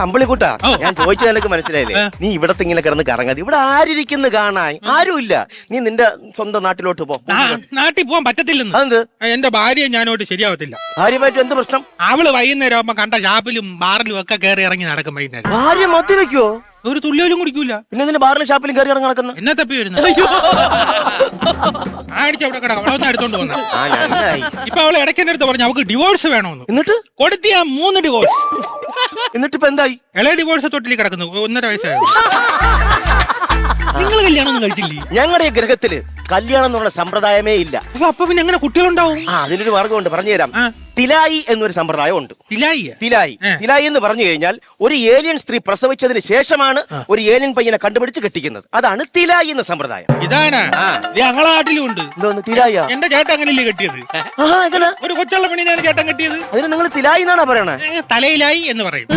അമ്പിളിക്കുട്ടാ, ഞാൻ ചോദിച്ചത് എനിക്ക് മനസ്സിലായില്ലേ? നീ ഇവിടത്തെ ഇങ്ങനെ കിടന്ന് കറങ്ങാതെ ഇവിടെ ആരിയ്ക്കുന്നു കാണാൻ? ആരുമില്ല. നീ നിന്റെ സ്വന്തം നാട്ടിലോട്ട് പോ. നാട്ടിൽ പോകാൻ പറ്റത്തില്ലെന്ന്. അതെന്ത്? എന്റെ ഭാര്യ ഞാനോട്ട് ശരിയാവത്തില്ല. ഭാര്യമായിട്ട് എന്ത് പ്രശ്നം? അവള് വൈകുന്നേരം ആവുമ്പോ കണ്ട ഷാപ്പിലും ബാറിലും ഒക്കെ കയറി ഇറങ്ങി നടക്കും. വൈകുന്നേരം ഭാര്യ മദ്യവെക്കോ? ഒരു തുള്ളിയോലും കുടിക്കൂല. പിന്നെ നിന്റെ ബാറിലും ഷാപ്പിലും കയറി ഇറങ്ങി നടക്കുന്നു. എന്നെ തപ്പി വരുന്നു. ആഴ്ച അവിടെ കിടക്കാം. അവളൊന്ന് എടുത്തോണ്ട് വന്നു. ഇപ്പൊ അവളെ ഇടയ്ക്ക് എന്റെ അടുത്ത് പറഞ്ഞു അവൾക്ക് ഡിവോഴ്സ് വേണമെന്ന്. എന്നിട്ട് കൊടുത്തിയാ 3 ഡിവോഴ്സ്. എന്നിട്ട് ഇപ്പൊ എന്തായി? ഇളയ ഡിവോഴ്സ് തൊട്ടിൽ കിടക്കുന്നു. 1.5 വയസ്സായത്. നിങ്ങൾ കല്യാണം ഒന്നും കഴിച്ചില്ലേ? ഞങ്ങളുടെ ഈ ഗ്രഹത്തില് കല്യാണം എന്നുള്ള സമ്പ്രദായമേ ഇല്ല. അപ്പൊ പിന്നെ എങ്ങനെ കുട്ടികളുണ്ടാവും? അതിനൊരു മാർഗമുണ്ട്, പറഞ്ഞുതരാം. തിലായി എന്നൊരു സമ്പ്രദായം ഉണ്ട്. തിലായി എന്ന് പറഞ്ഞു കഴിഞ്ഞാൽ ഒരു ഏലിയൻ സ്ത്രീ പ്രസവിച്ചതിന് ശേഷമാണ് ഒരു ഏലിയൻ പയ്യനെ കണ്ടുപിടിച്ച് കെട്ടിക്കുന്നത്. അതാണ് തിലായി എന്ന സമ്പ്രദായം. ഇതാണ് ഞങ്ങളെ നാട്ടിലും ഉണ്ട്. എന്തോന്ന് തിലായ? എന്റെ ചേട്ടൻ അങ്ങനെയല്ലേ കെട്ടിയത്? ഒരു കൊച്ചുള്ള പെണ്ണിനാണ് ചേട്ടൻ കെട്ടിയത്. അതിന് നിങ്ങൾ തിലായി എന്നാണോ പറയണേ? തലയിലായി എന്ന് പറയും.